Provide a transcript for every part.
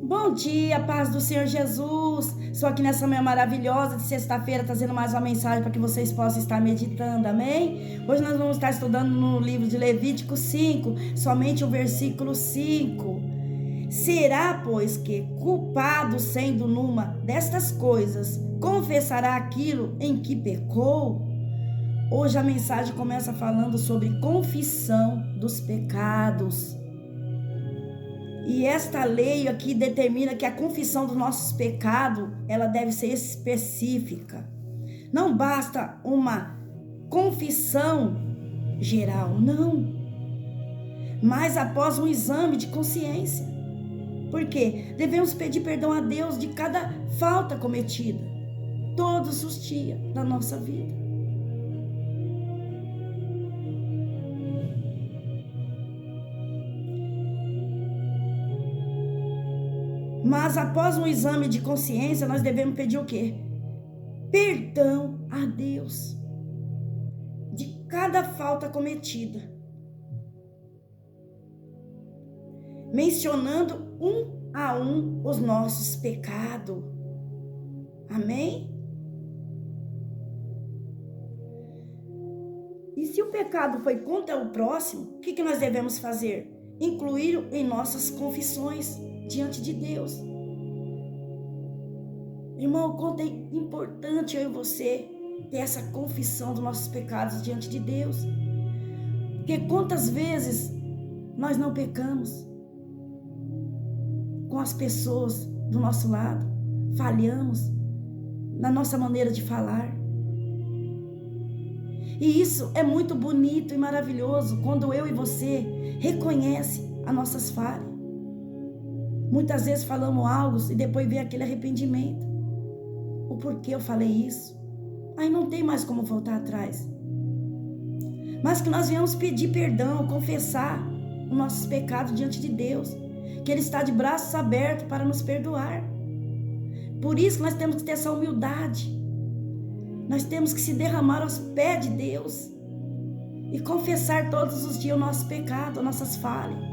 Bom dia, paz do Senhor Jesus. Estou aqui nessa manhã maravilhosa de sexta-feira, trazendo mais uma mensagem para que vocês possam estar meditando, amém? Hoje nós vamos estar estudando no livro de Levítico 5, somente o versículo 5. Será, pois, que, culpado sendo numa destas coisas, confessará aquilo em que pecou? Hoje a mensagem começa falando sobre confissão dos pecados. E esta lei aqui determina que a confissão dos nossos pecados, ela deve ser específica. Não basta uma confissão geral, não. Mas após um exame de consciência. Por quê? Devemos pedir perdão a Deus de cada falta cometida, todos os dias da nossa vida. Mas após um exame de consciência, nós devemos pedir o quê? Perdão a Deus de cada falta cometida. Mencionando um a um os nossos pecados. Amém? E se o pecado foi contra o próximo, o que nós devemos fazer? Incluí-lo em nossas confissões diante de Deus. Irmão, quanto é importante eu e você ter essa confissão dos nossos pecados diante de Deus. Porque quantas vezes nós não pecamos com as pessoas do nosso lado, falhamos na nossa maneira de falar. E isso é muito bonito e maravilhoso quando eu e você reconhece as nossas falhas. Muitas vezes falamos algo e depois vem aquele arrependimento. O porquê eu falei isso? Aí não tem mais como voltar atrás. Mas que nós venhamos pedir perdão, confessar os nossos pecados diante de Deus. Que Ele está de braços abertos para nos perdoar. Por isso nós temos que ter essa humildade. Nós temos que se derramar aos pés de Deus. E confessar todos os dias o nosso pecado, as nossas falhas.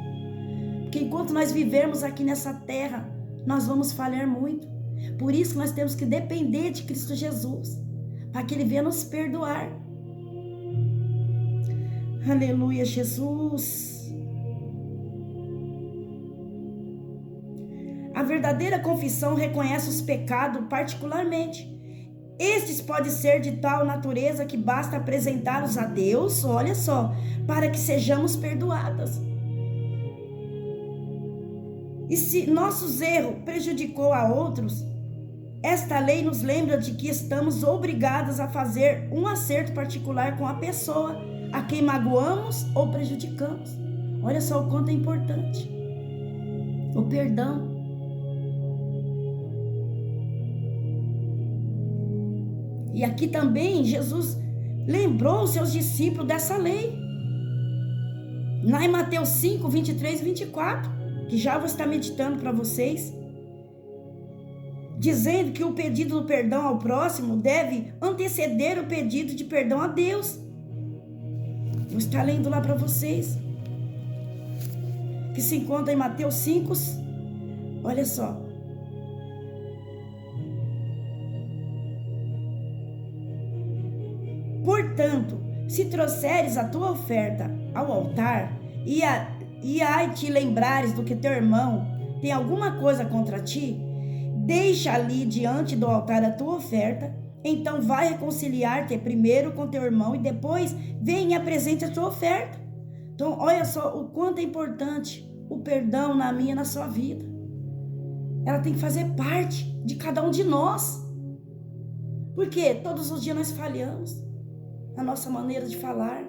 Porque enquanto nós vivermos aqui nessa terra, nós vamos falhar muito. Por isso nós temos que depender de Cristo Jesus, para que Ele venha nos perdoar. Aleluia, Jesus. A verdadeira confissão reconhece os pecados particularmente. Estes podem ser de tal natureza que basta apresentá-los a Deus, olha só, para que sejamos perdoados. E se nossos erros prejudicou a outros, esta lei nos lembra de que estamos obrigados a fazer um acerto particular com a pessoa a quem magoamos ou prejudicamos. Olha só o quanto é importante o perdão. E aqui também Jesus lembrou os seus discípulos dessa lei. Lá em Mateus 5, 23 e 24. Que já vou estar meditando para vocês, dizendo que o pedido do perdão ao próximo deve anteceder o pedido de perdão a Deus. Vou estar lendo lá para vocês, que se encontra em Mateus 5, olha só. Portanto, se trouxeres a tua oferta ao altar e aí te lembrares do que teu irmão tem alguma coisa contra ti, deixa ali diante do altar a tua oferta, então vai reconciliar-te primeiro com teu irmão e depois vem e apresente a tua oferta. Então olha só o quanto é importante o perdão na minha e na sua vida. Ela tem que fazer parte de cada um de nós. Porque todos os dias nós falhamos na nossa maneira de falar,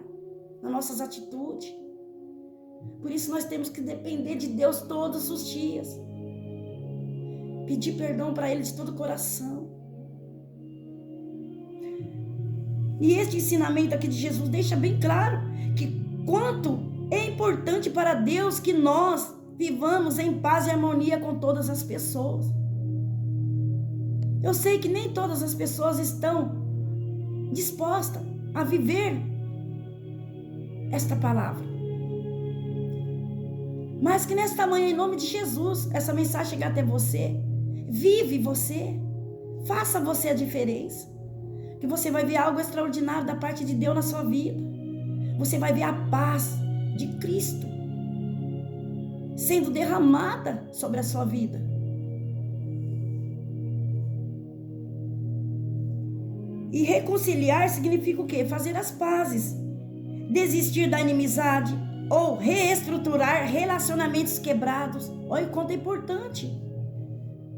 nas nossas atitudes. Por isso nós temos que depender de Deus todos os dias. Pedir perdão para Ele de todo o coração. E este ensinamento aqui de Jesus deixa bem claro que quanto é importante para Deus que nós vivamos em paz e harmonia com todas as pessoas. Eu sei que nem todas as pessoas estão dispostas a viver esta palavra. Mas que nesta manhã, em nome de Jesus, essa mensagem chegue até você. Vive você. Faça você a diferença. Que você vai ver algo extraordinário da parte de Deus na sua vida. Você vai ver a paz de Cristo sendo derramada sobre a sua vida. E reconciliar significa o quê? Fazer as pazes, desistir da inimizade ou reestruturar relacionamentos quebrados. Olha o quanto é importante.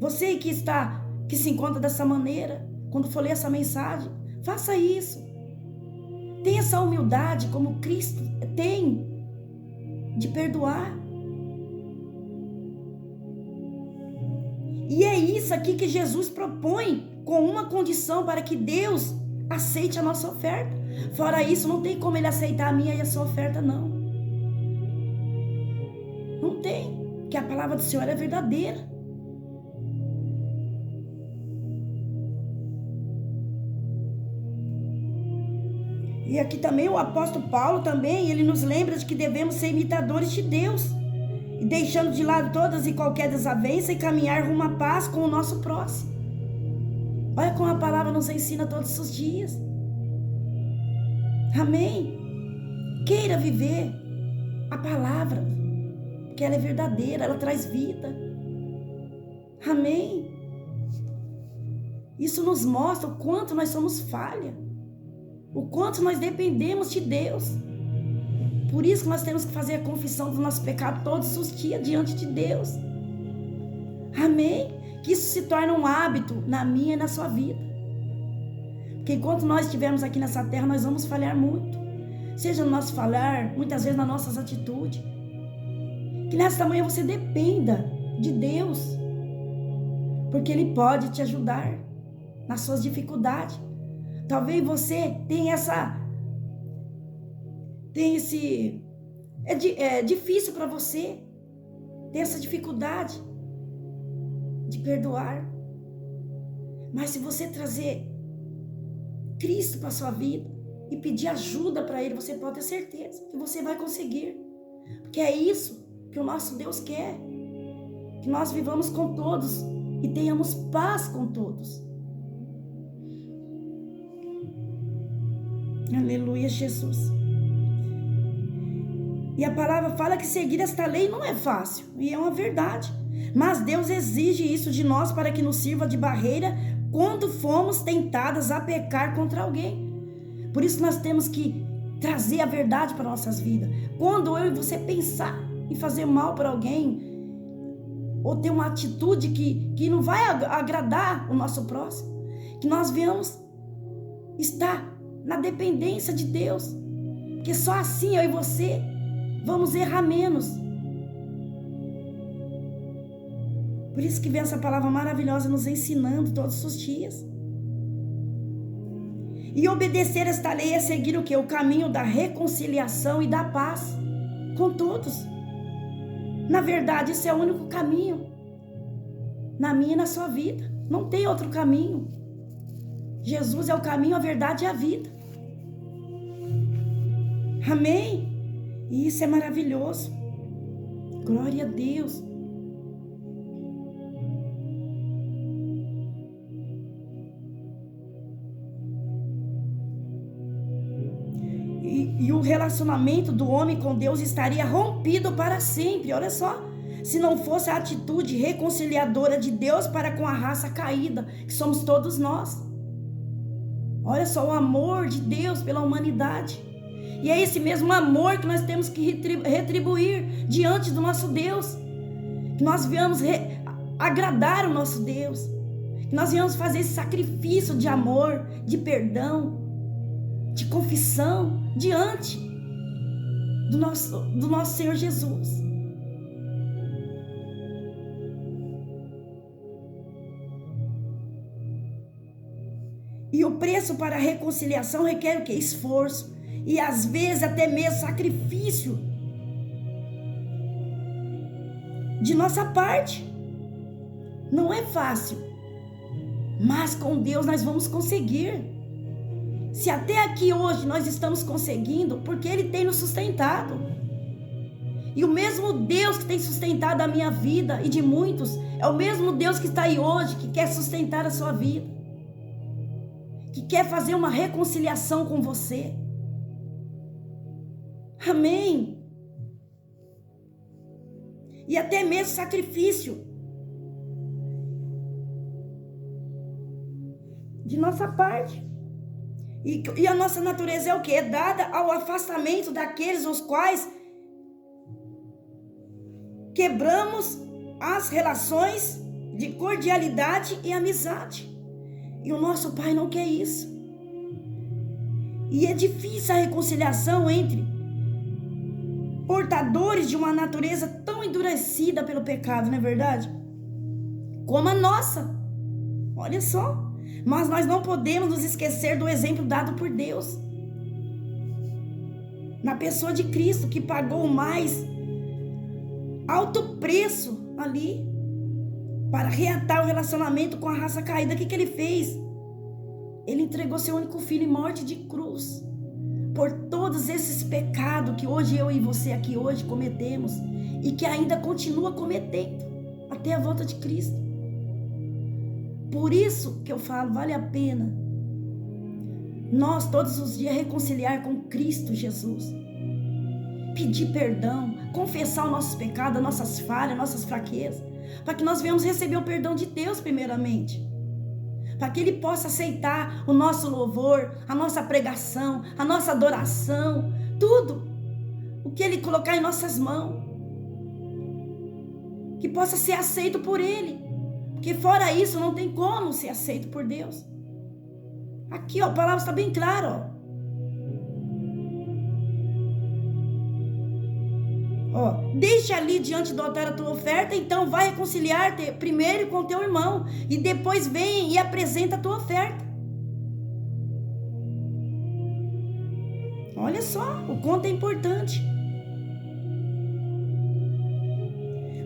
Você que se encontra dessa maneira, quando for ler essa mensagem, faça isso. Tenha essa humildade como Cristo tem de perdoar. E é isso aqui que Jesus propõe, com uma condição para que Deus aceite a nossa oferta. Fora isso, não tem como Ele aceitar a minha e a sua oferta, não. Não tem, porque a palavra do Senhor é verdadeira. E aqui também o apóstolo Paulo também, ele nos lembra de que devemos ser imitadores de Deus. E deixando de lado todas e qualquer desavença e caminhar rumo à paz com o nosso próximo. Olha como a palavra nos ensina todos os dias. Amém? Queira viver a palavra, porque ela é verdadeira, ela traz vida. Amém? Isso nos mostra o quanto nós somos falha, o quanto nós dependemos de Deus. Por isso que nós temos que fazer a confissão do nosso pecado todos os dias diante de Deus. Amém? Que isso se torne um hábito na minha e na sua vida. Porque enquanto nós estivermos aqui nessa terra, nós vamos falhar muito. Seja no nosso falar, muitas vezes nas nossas atitudes. Que nesta manhã você dependa de Deus. Porque Ele pode te ajudar nas suas dificuldades. Talvez você tenha é difícil para você ter essa dificuldade de perdoar. Mas se você trazer Cristo para a sua vida e pedir ajuda para Ele, você pode ter certeza que você vai conseguir. Porque é isso que o nosso Deus quer. Que nós vivamos com todos e tenhamos paz com todos. Aleluia, Jesus. E a palavra fala que seguir esta lei não é fácil, e é uma verdade. Mas Deus exige isso de nós para que nos sirva de barreira quando fomos tentadas a pecar contra alguém. Por isso nós temos que trazer a verdade para nossas vidas. Quando eu e você pensar em fazer mal para alguém, ou ter uma atitude que não vai agradar o nosso próximo, que nós venhamos estar na dependência de Deus, porque só assim eu e você vamos errar menos. Por isso que vem essa palavra maravilhosa nos ensinando todos os dias. E obedecer esta lei é seguir o quê? O caminho da reconciliação e da paz com todos. Na verdade, esse é o único caminho na minha e na sua vida. Não tem outro caminho. Jesus é o caminho, a verdade e a vida. Amém? E isso é maravilhoso. Glória a Deus. E o relacionamento do homem com Deus estaria rompido para sempre. Olha só. Se não fosse a atitude reconciliadora de Deus para com a raça caída, que somos todos nós. Olha só o amor de Deus pela humanidade. E é esse mesmo amor que nós temos que retribuir diante do nosso Deus. Que nós venhamos agradar o nosso Deus. Que nós venhamos fazer esse sacrifício de amor, de perdão, de confissão diante do nosso Senhor Jesus. E o preço para a reconciliação requer o quê? Esforço. E às vezes até mesmo sacrifício de nossa parte. Não é fácil. Mas com Deus nós vamos conseguir. Se até aqui hoje nós estamos conseguindo, porque Ele tem nos sustentado. E o mesmo Deus que tem sustentado a minha vida e de muitos, é o mesmo Deus que está aí hoje, que quer sustentar a sua vida, que quer fazer uma reconciliação com você. Amém? E até mesmo sacrifício de nossa parte. E a nossa natureza é o que? É dada ao afastamento daqueles os quais quebramos as relações de cordialidade e amizade. E o nosso Pai não quer isso. E é difícil a reconciliação entre portadores de uma natureza tão endurecida pelo pecado, não é verdade? Como a nossa. Olha só. Mas nós não podemos nos esquecer do exemplo dado por Deus. Na pessoa de Cristo, que pagou o mais alto preço ali para reatar o relacionamento com a raça caída. O que ele fez? Ele entregou seu único filho em morte de cruz por todos esses pecados que hoje eu e você aqui hoje cometemos e que ainda continua cometendo até a volta de Cristo. Por isso que eu falo, vale a pena nós todos os dias reconciliar com Cristo Jesus, pedir perdão, confessar os nossos pecados, as nossas falhas, as nossas fraquezas, para que nós venhamos receber o perdão de Deus primeiramente, para que Ele possa aceitar o nosso louvor, a nossa pregação, a nossa adoração, tudo o que Ele colocar em nossas mãos, que possa ser aceito por Ele, porque fora isso não tem como ser aceito por Deus. Aqui, ó, a palavra está bem clara, ó. Deixa ali diante do altar a tua oferta, então vai reconciliar-te primeiro com teu irmão e depois vem e apresenta a tua oferta. Olha só, o quanto é importante.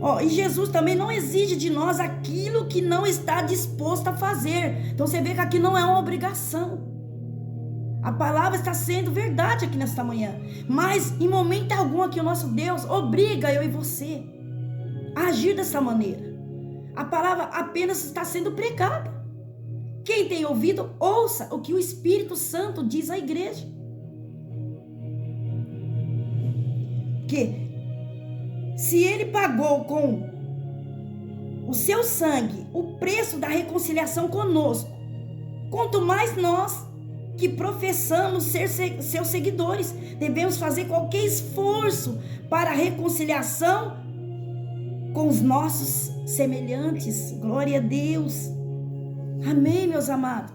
Ó, e Jesus também não exige de nós aquilo que não está disposto a fazer. Então você vê que aqui não é uma obrigação. A palavra está sendo verdade aqui nesta manhã. Mas em momento algum aqui o nosso Deus obriga eu e você a agir dessa maneira. A palavra apenas está sendo pregada. Quem tem ouvido, ouça o que o Espírito Santo diz à igreja. Que se Ele pagou com o seu sangue o preço da reconciliação conosco, quanto mais nós que professamos ser seus seguidores, devemos fazer qualquer esforço para a reconciliação com os nossos semelhantes. Glória a Deus. Amém, meus amados.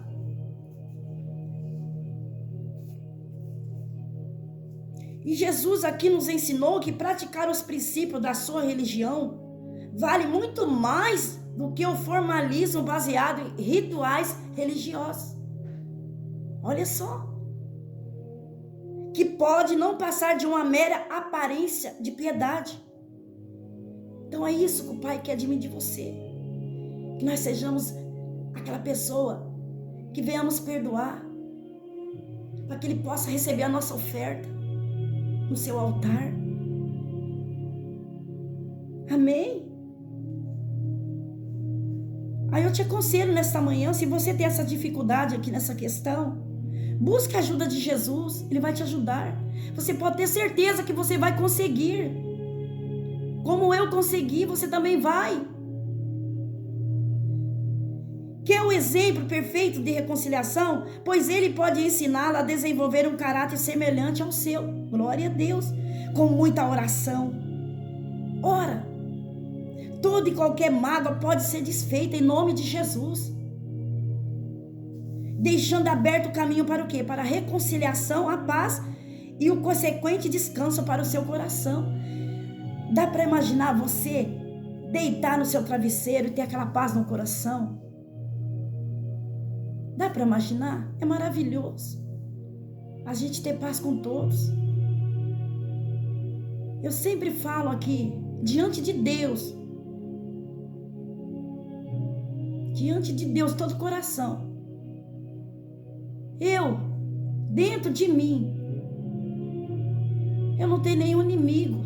E Jesus aqui nos ensinou que praticar os princípios da sua religião vale muito mais do que o formalismo baseado em rituais religiosos. Olha só, que pode não passar de uma mera aparência de piedade. Então é isso que o Pai quer de mim e de você, que nós sejamos aquela pessoa que venhamos perdoar, para que Ele possa receber a nossa oferta no seu altar. Amém? Aí eu te aconselho nesta manhã, se você tem essa dificuldade aqui nessa questão, busque a ajuda de Jesus, Ele vai te ajudar. Você pode ter certeza que você vai conseguir. Como eu consegui, você também vai. Quer o exemplo perfeito de reconciliação? Pois Ele pode ensiná-la a desenvolver um caráter semelhante ao seu. Glória a Deus. Com muita oração. Ora. Toda e qualquer mágoa pode ser desfeita em nome de Jesus. Deixando aberto o caminho para o quê? Para a reconciliação, a paz e o consequente descanso para o seu coração. Dá para imaginar você deitar no seu travesseiro e ter aquela paz no coração? Dá para imaginar? É maravilhoso a gente ter paz com todos. Eu sempre falo aqui, diante de Deus, todo coração, dentro de mim, eu não tenho nenhum inimigo.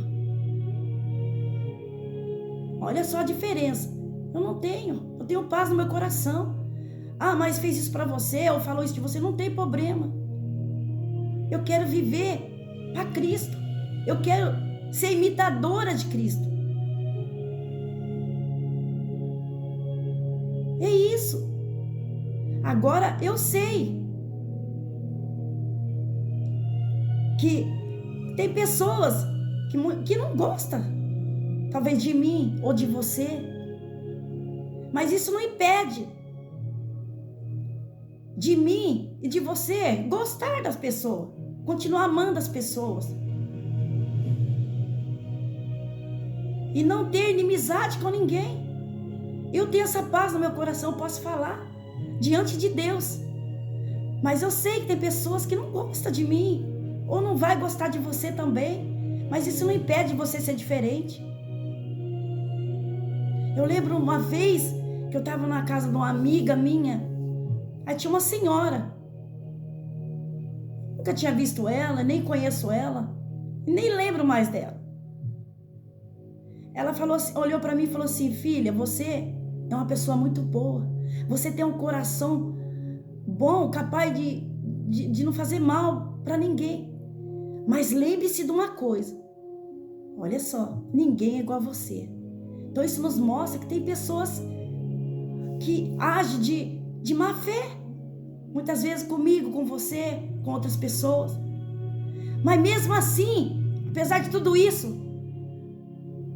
Olha só a diferença. Eu não tenho. Eu tenho paz no meu coração. Ah, mas fez isso para você, ou falou isso de você, não tem problema. Eu quero viver para Cristo. Eu quero ser imitadora de Cristo. É isso. Agora eu sei que tem pessoas que não gostam, talvez de mim ou de você, mas isso não impede de mim e de você gostar das pessoas, continuar amando as pessoas e não ter inimizade com ninguém. Eu tenho essa paz no meu coração, eu posso falar diante de Deus, mas eu sei que tem pessoas que não gostam de mim ou não vai gostar de você também, mas isso não impede você ser diferente. Eu lembro uma vez que eu estava na casa de uma amiga minha, aí tinha uma senhora, nunca tinha visto ela, nem conheço ela, nem lembro mais dela. Ela falou assim, olhou para mim e falou assim: filha, você é uma pessoa muito boa, você tem um coração bom, capaz de não fazer mal para ninguém, mas lembre-se de uma coisa, olha só, ninguém é igual a você. Então isso nos mostra que tem pessoas que agem de má fé, muitas vezes comigo, com você, com outras pessoas, mas mesmo assim, apesar de tudo isso,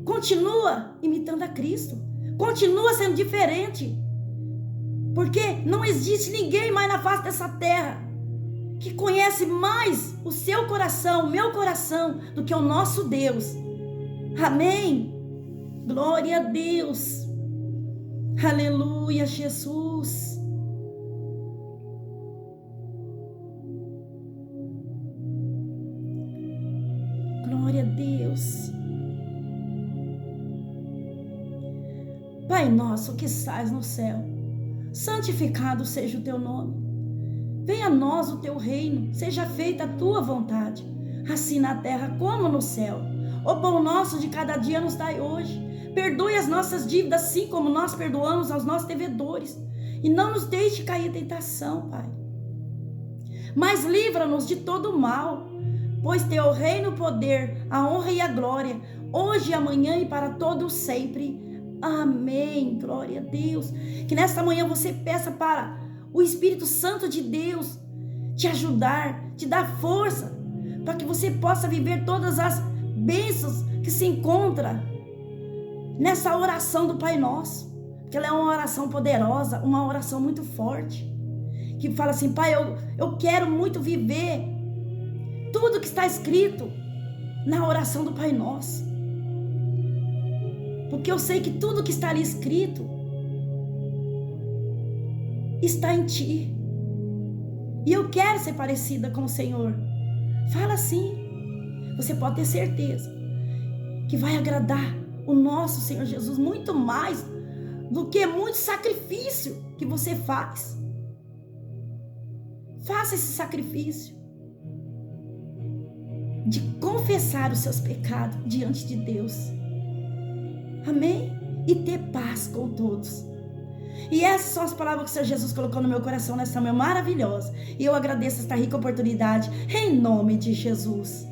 continua imitando a Cristo, continua sendo diferente, porque não existe ninguém mais na face dessa terra que conhece mais o seu coração, o meu coração, do que o nosso Deus. Amém? Glória a Deus. Aleluia, Jesus. Glória a Deus. Pai nosso que estás no céu, santificado seja o teu nome. Venha a nós o teu reino, seja feita a tua vontade, assim na terra como no céu. O pão nosso de cada dia nos dai hoje. Perdoe as nossas dívidas, assim como nós perdoamos aos nossos devedores. E não nos deixe cair em tentação, Pai, mas livra-nos de todo mal, pois teu reino, o poder, a honra e a glória, hoje e amanhã e para todos sempre. Amém. Glória a Deus. Que nesta manhã você peça para o Espírito Santo de Deus te ajudar, te dar força, para que você possa viver todas as bênçãos que se encontram nessa oração do Pai Nosso, porque ela é uma oração poderosa, uma oração muito forte, que fala assim: Pai, eu quero muito viver tudo que está escrito na oração do Pai Nosso, porque eu sei que tudo que está ali escrito está em Ti, e eu quero ser parecida com o Senhor. Fala assim, você pode ter certeza que vai agradar o nosso Senhor Jesus muito mais do que muito sacrifício que você faz. Faça esse sacrifício de confessar os seus pecados diante de Deus. Amém? E ter paz com todos. E essas são as palavras que o Senhor Jesus colocou no meu coração nessa manhã maravilhosa. E eu agradeço esta rica oportunidade em nome de Jesus.